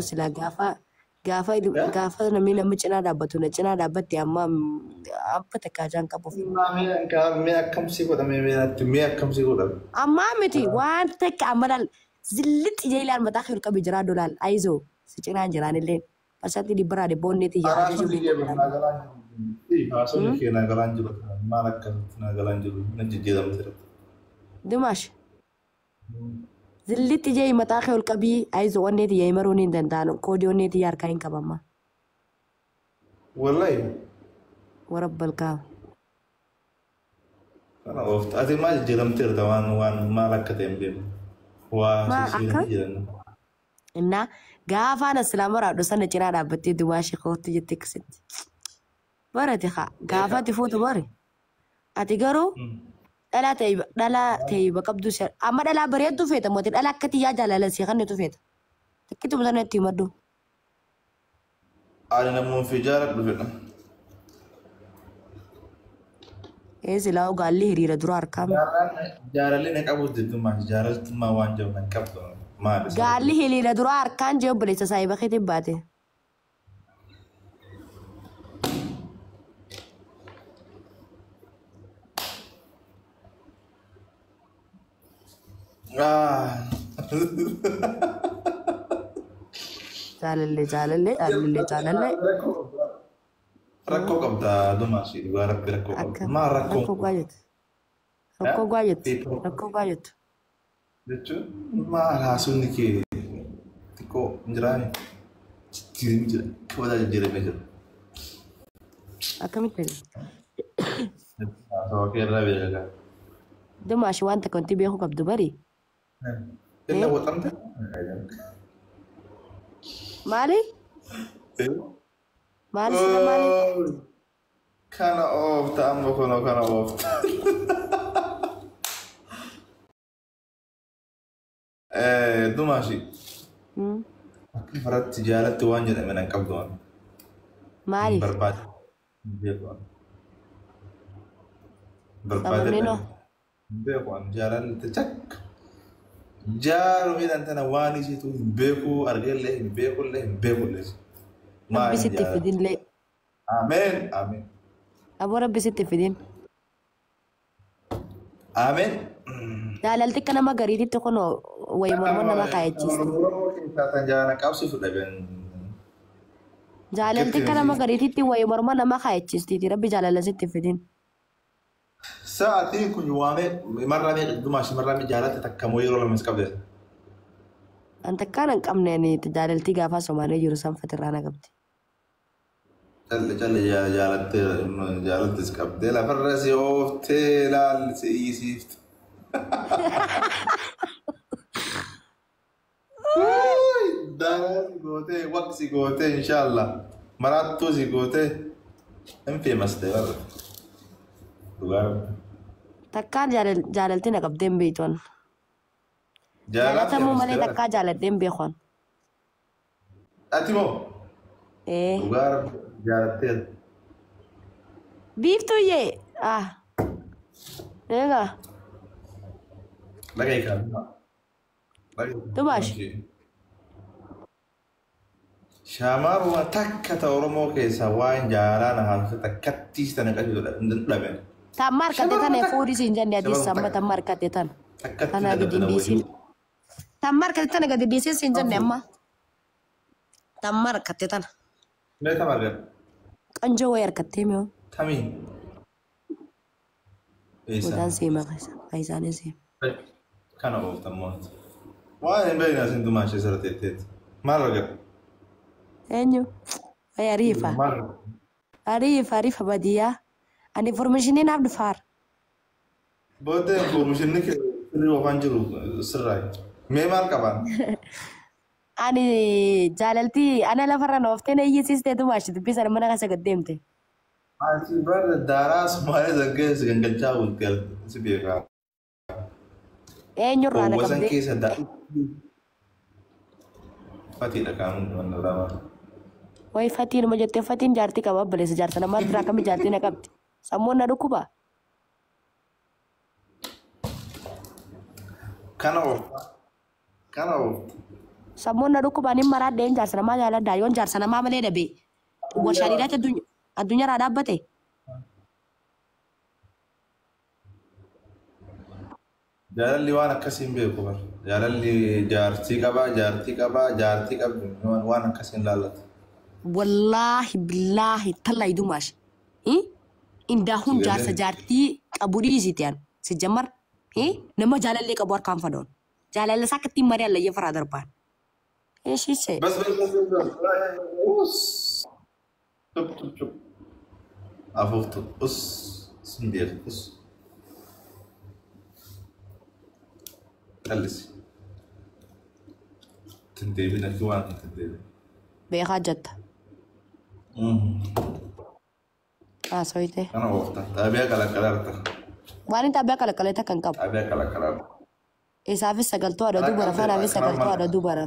sila gaafa namni nama cinaa dhaabbatu na cinaa dhaabbatti amma abba takkaa jaan qabuuf. Mee akkamsi godhame mee akkamsi godhame. Amma miti waan takka amma laal zillitti ijee ilaalu mataa kee qabi jiraa dolaal ayizoo si cinaa jiraan illee parsantii dhibbaraa dhibboonneeti yaa. Haasawni kee nagalaan jiru maal akkamitti nagalaan jiru na jijjiiramte. Dimash. Zillitti ijee mataa kee qabii ayizoo onneeti yaa himaruu ni danda'an koodii onneeti yaa harkaa hin qabamma. Wallahi. Warabbal kaa. Kana oofta ati maal jijjiiramteerta waan maal akka ta'e hin beeku. Waa sisiin jiran. Innaa gaafaan islaamaa sana cinaa dhaabbattee Dimaashii kootti jettee akkasitti. Barate haa gaafa ati fuutu bari. Ati garuu dhalaa ta'e qabdu amma dhalaa bareedduu feeta mootii dhalaa akka xiyyaa jaalalasii kan nuti feeta. Tikkitu musana itti himaddu. Ani namoonni fi jaaladhu fedha. Silaa gaalli hiriira dura harkaame. Jaalalli na qabu jechuudha jaalaltummaa waan jiru na qabdu maali. Gaalli hiriira dura harkaan jee obboleessa saayiba keetii baate. Jaalallee. Rakkoo qabda Dimaashii dhugaa rabbi rakkoo qabda. Maa rakkoo gaayyotu. Jechuun maal haasawni kee xiqqoo hin jiraane jijjiirame jira kabaja jijjiiramee jira. Akkamitti? Haasawaa kee irraa beekaa. Dimaashii waan takka wanti beekuu qabdu bari. Inni waxamte? Maali? Maali sila maali? Kana oofta amma kunoo kana oofta. Dimaashii. Akka faratti jaalatti waan jedhame nan qabdu waan. Maaliif? Barbaade. Sababni noo? Beekuun jaalalli cakka. Jaaru midhaan tana waan isiitu hin beeku argellee hin beekullee hin beekullee. Rabbi sitti fidinlee. Ameen. Ameen. Aboo rabbi sitti fidin. Ameen. Jaalalti akka nama gariititti kun wayii morma nama kaayachiisa. Jaalalti akka nama gariititti wayii morma nama kaayachiistiiti rabbi jaalala sitti fidin. Sa'aatiin kun waamee marraa mee Dimaashii marraa mee jaalatti takka moo yeroo lamas qabde. An takkaan hin qabneen jaalaltii gaafa Somaalee jiru sanfatirraa na qabdi. Calle jaalattis qabdee lafarra si ooftee laalli si iisiifte. Daraa si gootee waqsi gootee inshallah maraattuu si gootee hin feemas ta'e warra. Takkaan jaalaltii na qabdeen beektuun. Jaalatamuu malee takkaa jaaladheen beekuun. Ati moo? Dhugaa jaalatteera. Biiftuu yee. Egaa. Laga ikaan. Dimaash. Shamaruma takka ta Oromoo keessa waan jaalaa na haasofte takkattiis tana qajeeludha dhabe. Tamma harkate tana fuudhii siin jenne adiis amma tamma harkate tana. Tana gadi dhiisin. Tamma harkate tana gadi dhiisin siin jenne amma. Tamma harkate tana. Mee tamma harkate? Qanjoo wayii harkattee mi'oo. Tamii. Mutaan seema faayisaanis seema. Kana ooftammoo. Waan hin beekne asin Dimaashii sirra teetteetti. Maal argata? Eenyu? Ariifa. Ariifa baadiyyaa. Ani informationii naaf dhufaar. Booddee informationii sirrii oofaan jiru sirraa. Mee maal qabaan? Ani jaalaltii ana lafarra nooftee na iyyisiistee Dimaashii dubbisan mana keessa gad deemte. Ati bara daaraa Sumaalee zaggeessi gangalchaa bulti si beekaa. Eenyurraa na qabdee? Wasan keessa daa'imni. Fatiidha kaamuun wanna biraa. Wayi fatiin ma jettee fatiin jaartii qaba obboleessa jaarsa namaa biraa kami jaartii na qabdi. Sammuun na dhukkuba. Kana oofta. Sammuna dhukkubaan hin maraadde hin jaarsa namaa jaaladha yoon jaarsa namaa malee dhabe warshaadhiidhaatti addunyaarraa dhaabbate. Jaalalli waan akkasiin beeku bar. Jaalalli jaartii qabaa jaartii qabdu waan akkasiin laallatu. Wallaahi billaahi tallaahi dumaash. Indaahun jaarsa jaartii qabu dhiisitiyan si jammar nama jaalallee qabu harkaan fadoon. Jaalala isaa akkattiin marii allayyee faraa darbaan. Eeshiise. Bas. Cuk. Afuuftu sin beeku Kalisi. Tindeebina ki waan tindeebina. Beekaa jetta. Soite. Kana oofta. Taabiyaa qalaqalaarta. Waan inni taabiyaa qalaqaleeta kan qabu. Taabiyaa qalaqalaarta. Isaafis sagaltuu adda dubara faanaafis sagaltuu adda dubara.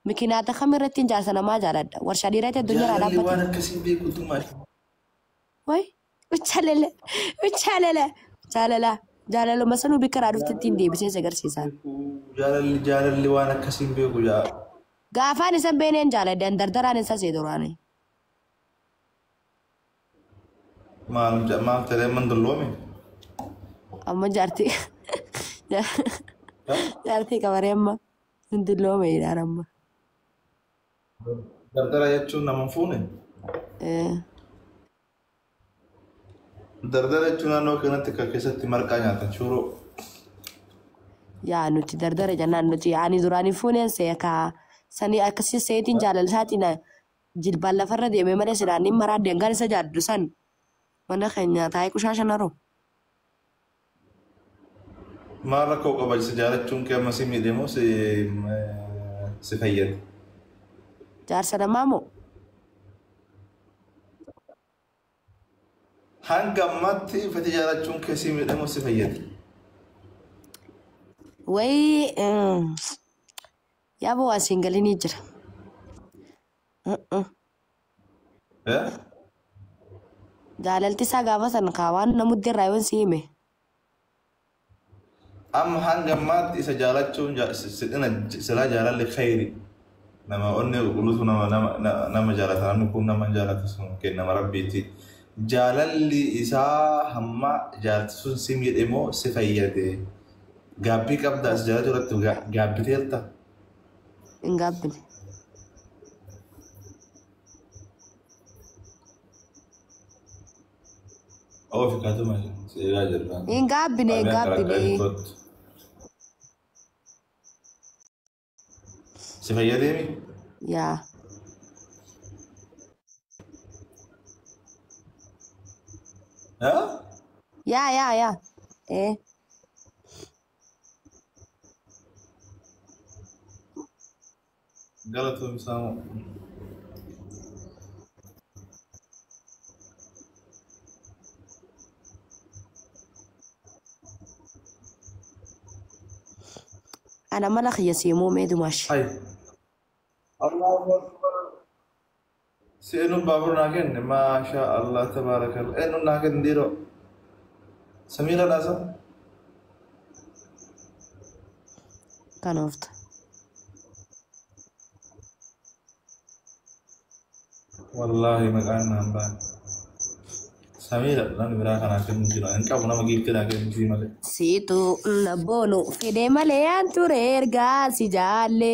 Mikinaata kamirratti jaarsa namaa jaaladha. Warshaa dhiiraatti addunyaa dhaabbate. Waan akkasii beeku dumaa. Way uchaalala. Jaalaluma sanuu bikka raadufti ittiin deebisee agarsiisan. Jaalalli waan akkasiin beeku jaa. Gaafaan isa beeneen jaaladhan dardaraan isa seeduraani. Maal ta'ee mandalloome? Amma jaartii qabaree amma mandalloome jedhaan amma. Dardara jechuun nama fuune? Dardara jechuun naannoo kanatti kan keessatti marqaa nyaatan shuroo. Yaa nuti dardara jennaan nuti ani duraanii fuuneen seekaa sanii akkasii seetiin jaalalsaatiin jilbaan lafarra deemee malee sidaanii maraa deemgaan isa jaaddu san mana keenya taa'ee kushaasha naroo. Maal rakkoo qaba isa jaalachuun kee amma si miidhamoo si fayyada? Jaarsa namaa moo? Hanga ammatti fati jaalachuun kee si miidhamoo si fayyada? Wayii yaaboo waan siin galinii jira. Jaalalti isaa gaafa san kaawaan namutti irraa yoon si hime. Amma hanga ammatti isa jaalachuun silaa jaalalli khayri. Nama onnee qulqulluutu nama jaalata namni kun nama jaalatu sun kennama rabbiiti. Jaalalli isaa hamma jaalati sun si miidhamoo si fayyade? Gaabbii qabdaa si jaalatu irratti gaabbiteerta? Hin gaabbine. Oofi kaatuma seeraa jirra. Hin gaabbine. Si fayyadeemi? Yaa. Yaa. Galatoom isaa Ana mana khiyya siimuu mee dumaash. Hai. Allahu Akbar. Seenu baabur naa kenne maasha Allah tabaarakallah. Enu naa kenne diro. Samira laasa. Kanoofta. Wallahi maqaan naan baan. Samira nan biraa kanaa kennu jira. Hin qabu nama giifti naa kennu fi malee. Siitu nabboonu fedhee malee aan ture ergaa si jaalle.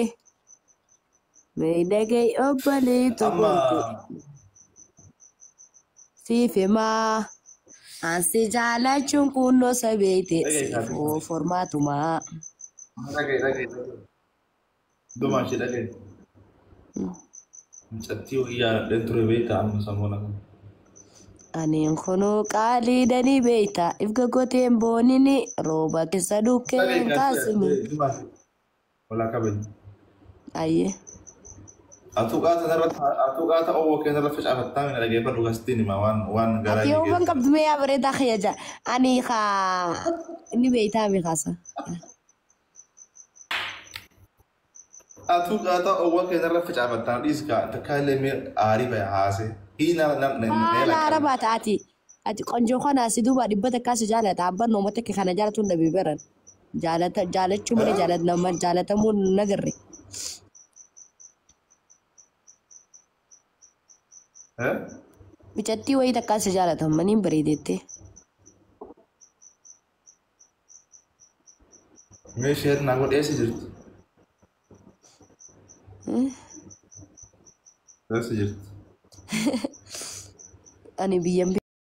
Meedagay obbolee tokko. Siif himaa. Ansi jaalachuun kunnoo sabeete siifoo formaatumaa. Dhagee. Dumaan shi dhagee. Mucattii hojii jaaladheen ture beektaa amma sammuu lafa. Aneen kunoo qaalii danii beektaa ifga goteen boonini rooba keessa dhukkeen kaasini. Walaa kabajni. Ayyee. Atuqaata owwoo keenya irra facaafattaa mina dhageeffadhu gastiin hima waan garaa Ati yoo waan qabdu mee yaa bareedaa khiyyaja. Ani inni beektaa mi kaasa. Atuqaata owwoo keenya irra facaafattaa dhiiskaa takkaalee mee aarii baya haase. Haala arabaa taati. Ati qonjoo kana si duuba dhibbata akkaasi jaalata. Abbaan uummata kee kana jaalatuun dhabii beran. Jaalachuu malee jaalatamuu nagarre. ها Bicatti wayii takkaa si jaalatan maniin bareedeette. meeshee naa godheessa jirti eessa jirti Ani biyyan